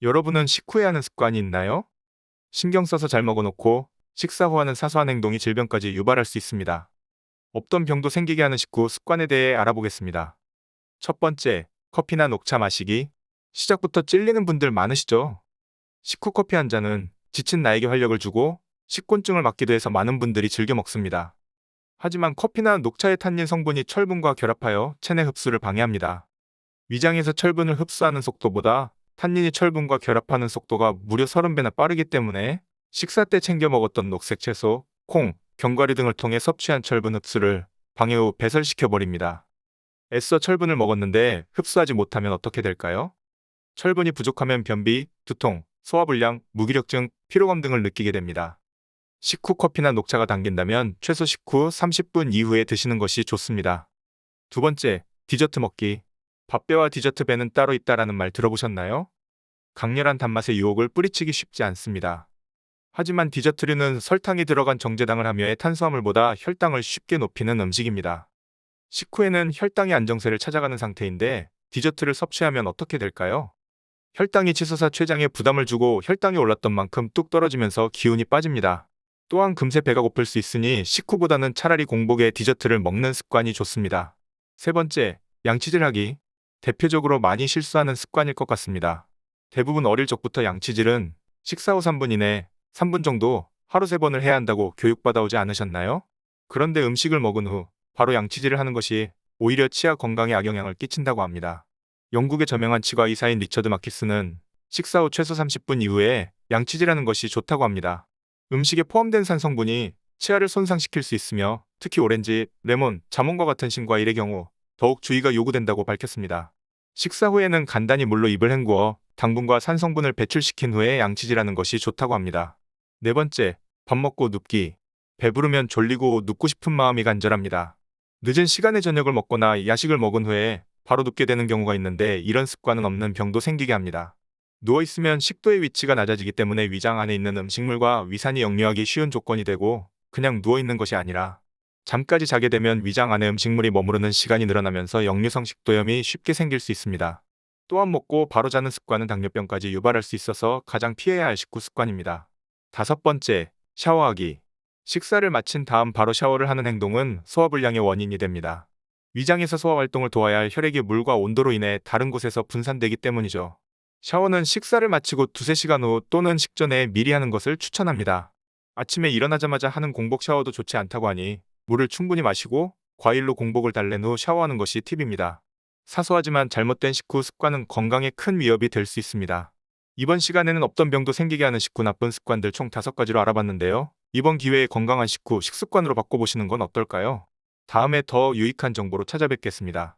여러분은 식후에 하는 습관이 있나요? 신경 써서 잘 먹어놓고 식사 후 하는 사소한 행동이 질병까지 유발할 수 있습니다. 없던 병도 생기게 하는 식후 습관에 대해 알아보겠습니다. 첫 번째, 커피나 녹차 마시기. 시작부터 찔리는 분들 많으시죠? 식후 커피 한 잔은 지친 나에게 활력을 주고 식곤증을 막기도 해서 많은 분들이 즐겨 먹습니다. 하지만 커피나 녹차의 탄닌 성분이 철분과 결합하여 체내 흡수를 방해합니다. 위장에서 철분을 흡수하는 속도보다 탄닌이 철분과 결합하는 속도가 무려 30배나 빠르기 때문에 식사 때 챙겨 먹었던 녹색 채소, 콩, 견과류 등을 통해 섭취한 철분 흡수를 방해 후 배설시켜 버립니다. 애써 철분을 먹었는데 흡수하지 못하면 어떻게 될까요? 철분이 부족하면 변비, 두통, 소화불량, 무기력증, 피로감 등을 느끼게 됩니다. 식후 커피나 녹차가 당긴다면 최소 식후 30분 이후에 드시는 것이 좋습니다. 두 번째, 디저트 먹기. 밥배와 디저트 배는 따로 있다라는 말 들어보셨나요? 강렬한 단맛의 유혹을 뿌리치기 쉽지 않습니다. 하지만 디저트류는 설탕이 들어간 정제당을 함유해 탄수화물보다 혈당을 쉽게 높이는 음식입니다. 식후에는 혈당이 안정세를 찾아가는 상태인데 디저트를 섭취하면 어떻게 될까요? 혈당이 치솟아 췌장에 부담을 주고 혈당이 올랐던 만큼 뚝 떨어지면서 기운이 빠집니다. 또한 금세 배가 고플 수 있으니 식후보다는 차라리 공복에 디저트를 먹는 습관이 좋습니다. 세 번째, 양치질하기. 대표적으로 많이 실수하는 습관일 것 같습니다. 대부분 어릴 적부터 양치질은 식사 후 3분 이내, 3분 정도 하루 3번을 해야 한다고 교육받아오지 않으셨나요? 그런데 음식을 먹은 후 바로 양치질을 하는 것이 오히려 치아 건강에 악영향을 끼친다고 합니다. 영국의 저명한 치과 의사인 리처드 마키스는 식사 후 최소 30분 이후에 양치질하는 것이 좋다고 합니다. 음식에 포함된 산성분이 치아를 손상시킬 수 있으며 특히 오렌지, 레몬, 자몽과 같은 신과일의 경우 더욱 주의가 요구된다고 밝혔습니다. 식사 후에는 간단히 물로 입을 헹구어 당분과 산성분을 배출시킨 후에 양치질하는 것이 좋다고 합니다. 네 번째, 밥 먹고 눕기. 배부르면 졸리고 눕고 싶은 마음이 간절합니다. 늦은 시간에 저녁을 먹거나 야식을 먹은 후에 바로 눕게 되는 경우가 있는데 이런 습관은 없는 병도 생기게 합니다. 누워있으면 식도의 위치가 낮아지기 때문에 위장 안에 있는 음식물과 위산이 역류하기 쉬운 조건이 되고 그냥 누워있는 것이 아니라 잠까지 자게 되면 위장 안에 음식물이 머무르는 시간이 늘어나면서 역류성 식도염이 쉽게 생길 수 있습니다. 또한 먹고 바로 자는 습관은 당뇨병까지 유발할 수 있어서 가장 피해야 할 식후 습관입니다. 다섯 번째, 샤워하기. 식사를 마친 다음 바로 샤워를 하는 행동은 소화불량의 원인이 됩니다. 위장에서 소화 활동을 도와야 할 혈액이 물과 온도로 인해 다른 곳에서 분산되기 때문이죠. 샤워는 식사를 마치고 2~3시간 후 또는 식전에 미리 하는 것을 추천합니다. 아침에 일어나자마자 하는 공복 샤워도 좋지 않다고 하니 물을 충분히 마시고 과일로 공복을 달랜 후 샤워하는 것이 팁입니다. 사소하지만 잘못된 식후 습관은 건강에 큰 위협이 될 수 있습니다. 이번 시간에는 없던 병도 생기게 하는 식후 나쁜 습관들 총 5가지로 알아봤는데요. 이번 기회에 건강한 식후 식습관으로 바꿔보시는 건 어떨까요? 다음에 더 유익한 정보로 찾아뵙겠습니다.